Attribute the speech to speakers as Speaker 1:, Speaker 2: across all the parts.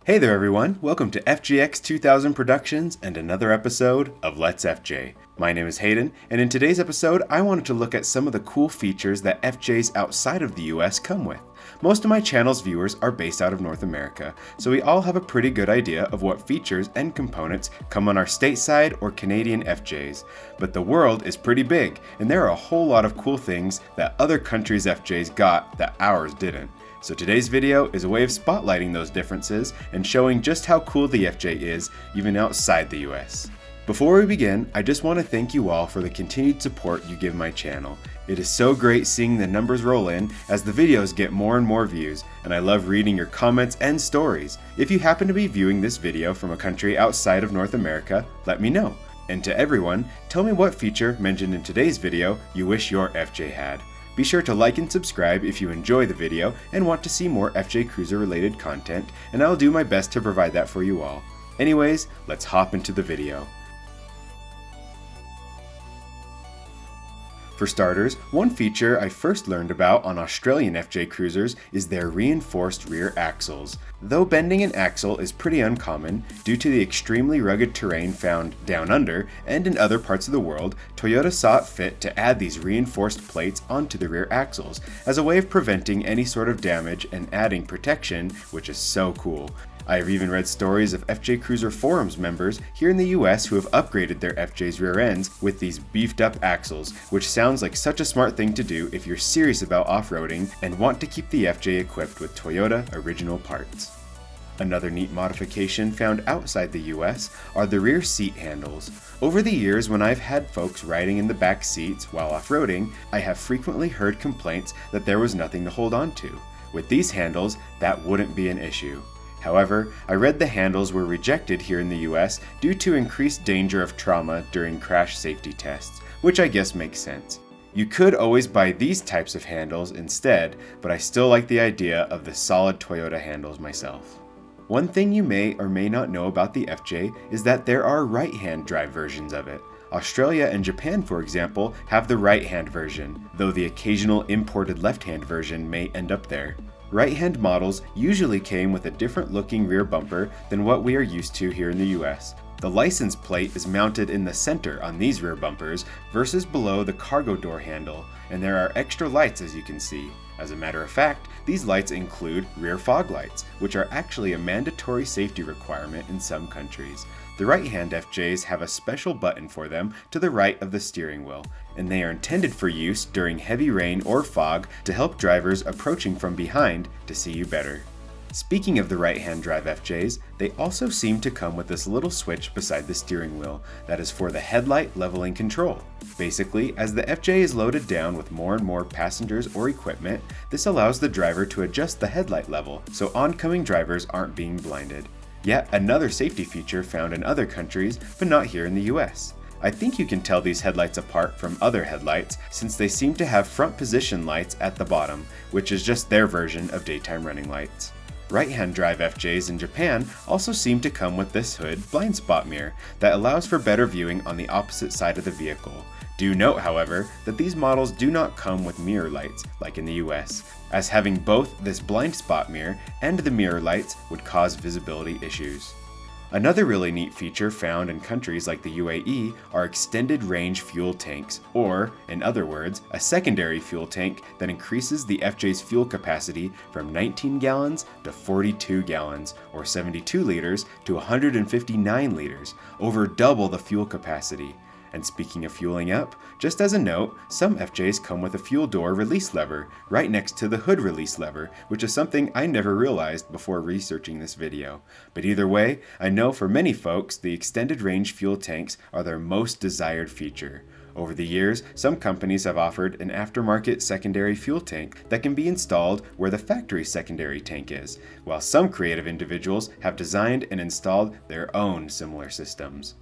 Speaker 1: Hey there everyone, welcome to FGX 2000 Productions and another episode of Let's FJ. My name is Hayden, and in today's episode I wanted to look at some of the cool features that FJs outside of the US come with. Most of my channel's viewers are based out of North America, so we all have a pretty good idea of what features and components come on our stateside or Canadian FJs. But the world is pretty big, and there are a whole lot of cool things that other countries' FJs got that ours didn't. So today's video is a way of spotlighting those differences and showing just how cool the FJ is even outside the US. Before we begin, I just want to thank you all for the continued support you give my channel. It is so great seeing the numbers roll in as the videos get more and more views, and I love reading your comments and stories. If you happen to be viewing this video from a country outside of North America, let me know. And to everyone, tell me what feature mentioned in today's video you wish your FJ had. Be sure to like and subscribe if you enjoy the video and want to see more FJ Cruiser related content, and I'll do my best to provide that for you all. Anyways, let's hop into the video. For starters, one feature I first learned about on Australian FJ Cruisers is their reinforced rear axles. Though bending an axle is pretty uncommon, due to the extremely rugged terrain found down under and in other parts of the world, Toyota saw it fit to add these reinforced plates onto the rear axles as a way of preventing any sort of damage and adding protection, which is so cool. I have even read stories of FJ Cruiser forums members here in the US who have upgraded their FJ's rear ends with these beefed up axles, which sounds like such a smart thing to do if you're serious about off-roading and want to keep the FJ equipped with Toyota original parts. Another neat modification found outside the US are the rear seat handles. Over the years, when I've had folks riding in the back seats while off-roading, I have frequently heard complaints that there was nothing to hold on to. With these handles, that wouldn't be an issue. However, I read the handles were rejected here in the US due to increased danger of trauma during crash safety tests, which I guess makes sense. You could always buy these types of handles instead, but I still like the idea of the solid Toyota handles myself. One thing you may or may not know about the FJ is that there are right-hand drive versions of it. Australia and Japan, for example, have the right-hand version, though the occasional imported left-hand version may end up there. Right-hand models usually came with a different looking rear bumper than what we are used to here in the US. The license plate is mounted in the center on these rear bumpers versus below the cargo door handle, and there are extra lights as you can see. As a matter of fact, these lights include rear fog lights, which are actually a mandatory safety requirement in some countries. The right-hand FJs have a special button for them to the right of the steering wheel, and they are intended for use during heavy rain or fog to help drivers approaching from behind to see you better. Speaking of the right-hand drive FJs, they also seem to come with this little switch beside the steering wheel that is for the headlight leveling control. Basically, as the FJ is loaded down with more and more passengers or equipment, this allows the driver to adjust the headlight level so oncoming drivers aren't being blinded. Yet another safety feature found in other countries, but not here in the US. I think you can tell these headlights apart from other headlights since they seem to have front position lights at the bottom, which is just their version of daytime running lights. Right-hand drive FJs in Japan also seem to come with this hood blind spot mirror that allows for better viewing on the opposite side of the vehicle. Do note, however, that these models do not come with mirror lights like in the US, as having both this blind spot mirror and the mirror lights would cause visibility issues. Another really neat feature found in countries like the UAE are extended range fuel tanks, or, in other words, a secondary fuel tank that increases the FJ's fuel capacity from 19 gallons to 42 gallons, or 72 liters to 159 liters, over double the fuel capacity. And speaking of fueling up, just as a note, some FJs come with a fuel door release lever right next to the hood release lever, which is something I never realized before researching this video. But either way, I know for many folks, the extended range fuel tanks are their most desired feature. Over the years, some companies have offered an aftermarket secondary fuel tank that can be installed where the factory secondary tank is, while some creative individuals have designed and installed their own similar systems.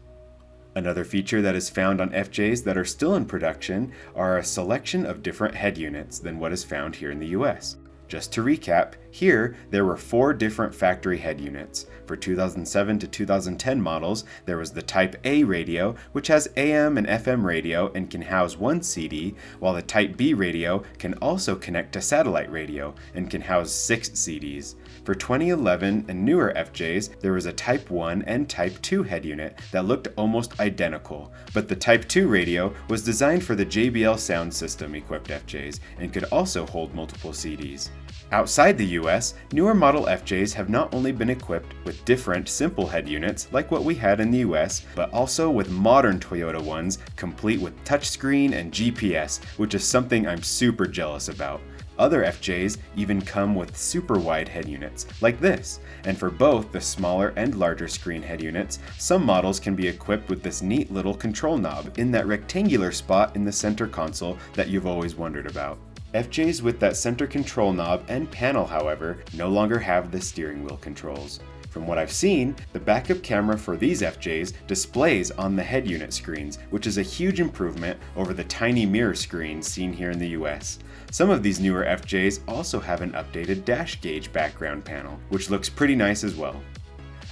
Speaker 1: Another feature that is found on FJs that are still in production are a selection of different head units than what is found here in the US. Just to recap, Here, there were 4 different factory head units. For 2007 to 2010 models, there was the Type A radio, which has AM and FM radio and can house 1 CD, while the Type B radio can also connect to satellite radio and can house 6 CDs. For 2011 and newer FJs, there was a Type 1 and Type 2 head unit that looked almost identical, but the Type 2 radio was designed for the JBL sound system equipped FJs and could also hold multiple CDs. Outside the US, newer model FJs have not only been equipped with different simple head units like what we had in the US, but also with modern Toyota ones complete with touchscreen and GPS, which is something I'm super jealous about. Other FJs even come with super wide head units, like this, and for both the smaller and larger screen head units, some models can be equipped with this neat little control knob in that rectangular spot in the center console that you've always wondered about. FJs with that center control knob and panel, however, no longer have the steering wheel controls. From what I've seen, the backup camera for these FJs displays on the head unit screens, which is a huge improvement over the tiny mirror screens seen here in the US. Some of these newer FJs also have an updated dash gauge background panel, which looks pretty nice as well.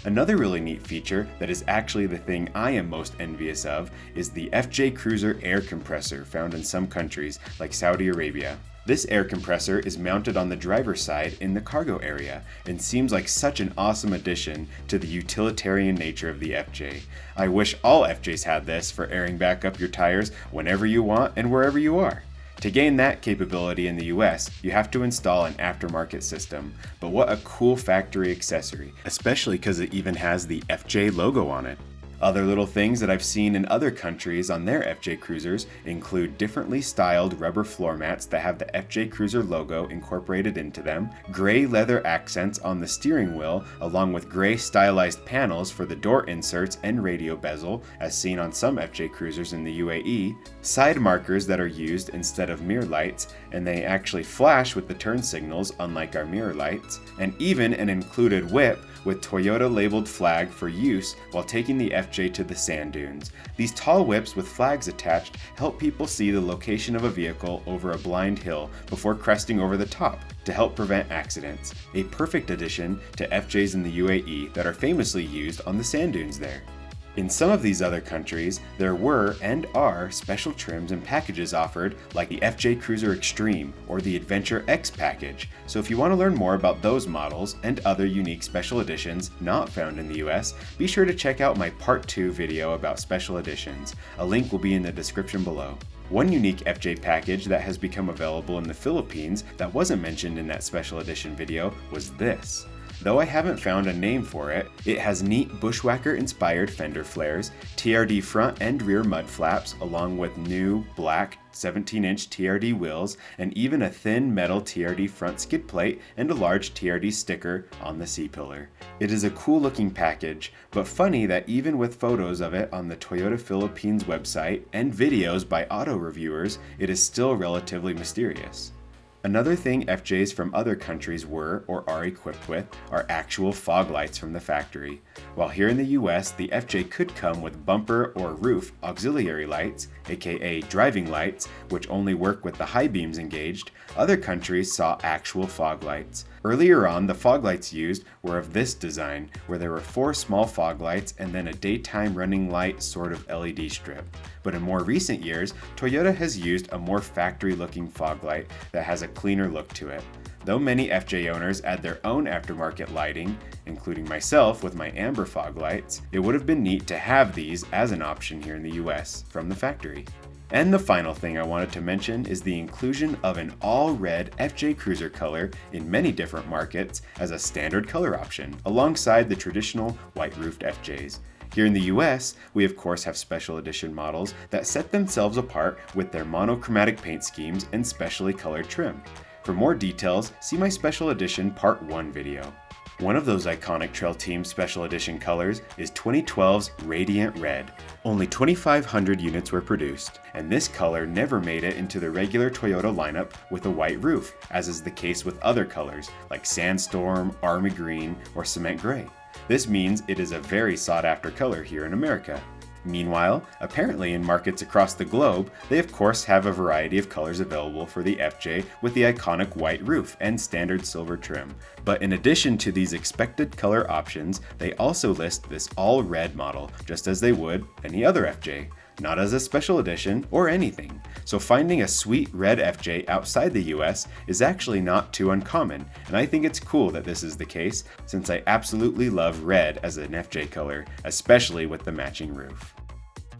Speaker 1: Another really neat feature that is actually the thing I am most envious of is the FJ Cruiser air compressor found in some countries like Saudi Arabia. This air compressor is mounted on the driver's side in the cargo area and seems like such an awesome addition to the utilitarian nature of the FJ. I wish all FJs had this for airing back up your tires whenever you want and wherever you are. To gain that capability in the US, you have to install an aftermarket system, but what a cool factory accessory, especially because it even has the FJ logo on it. Other little things that I've seen in other countries on their FJ Cruisers include differently styled rubber floor mats that have the FJ Cruiser logo incorporated into them, gray leather accents on the steering wheel, along with gray stylized panels for the door inserts and radio bezel, as seen on some FJ Cruisers in the UAE, side markers that are used instead of mirror lights, and they actually flash with the turn signals unlike our mirror lights, and even an included whip with Toyota labeled flag for use while taking the FJ to the sand dunes. These tall whips with flags attached help people see the location of a vehicle over a blind hill before cresting over the top to help prevent accidents. A perfect addition to FJs in the UAE that are famously used on the sand dunes there. In some of these other countries, there were and are special trims and packages offered like the FJ Cruiser Extreme or the Adventure X package, so if you want to learn more about those models and other unique special editions not found in the US, be sure to check out my Part 2 video about special editions. A link will be in the description below. One unique FJ package that has become available in the Philippines that wasn't mentioned in that special edition video was this. Though I haven't found a name for it, it has neat bushwhacker-inspired fender flares, TRD front and rear mud flaps, along with new black 17-inch TRD wheels, and even a thin metal TRD front skid plate and a large TRD sticker on the C-pillar. It is a cool-looking package, but funny that even with photos of it on the Toyota Philippines website and videos by auto reviewers, it is still relatively mysterious. Another thing FJs from other countries were or are equipped with are actual fog lights from the factory. While here in the US, the FJ could come with bumper or roof auxiliary lights, aka driving lights, which only work with the high beams engaged, other countries saw actual fog lights. Earlier on, the fog lights used were of this design, where there were 4 small fog lights and then a daytime running light sort of LED strip. But in more recent years, Toyota has used a more factory-looking fog light that has a cleaner look to it. Though many FJ owners add their own aftermarket lighting, including myself with my amber fog lights, it would have been neat to have these as an option here in the US from the factory. And the final thing I wanted to mention is the inclusion of an all-red FJ Cruiser color in many different markets as a standard color option, alongside the traditional white-roofed FJs. Here in the US, we of course have special edition models that set themselves apart with their monochromatic paint schemes and specially colored trim. For more details, see my special edition Part 1 video. One of those iconic Trail Team Special Edition colors is 2012's Radiant Red. Only 2,500 units were produced, and this color never made it into the regular Toyota lineup with a white roof, as is the case with other colors like Sandstorm, Army Green, or Cement Gray. This means it is a very sought-after color here in America. Meanwhile, apparently in markets across the globe, they of course have a variety of colors available for the FJ with the iconic white roof and standard silver trim. But in addition to these expected color options, they also list this all red model, just as they would any other FJ. Not as a special edition or anything. So finding a sweet red FJ outside the US is actually not too uncommon, and I think it's cool that this is the case, since I absolutely love red as an FJ color, especially with the matching roof.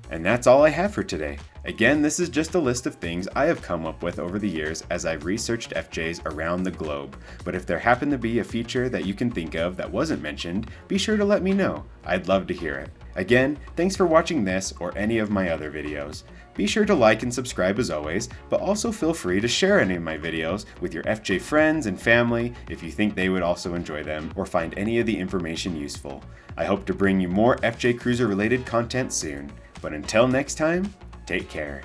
Speaker 1: And that's all I have for today. Again, this is just a list of things I have come up with over the years as I've researched FJs around the globe, but if there happened to be a feature that you can think of that wasn't mentioned, be sure to let me know. I'd love to hear it. Again, thanks for watching this or any of my other videos. Be sure to like and subscribe as always, but also feel free to share any of my videos with your FJ friends and family if you think they would also enjoy them or find any of the information useful. I hope to bring you more FJ Cruiser related content soon, but until next time, take care.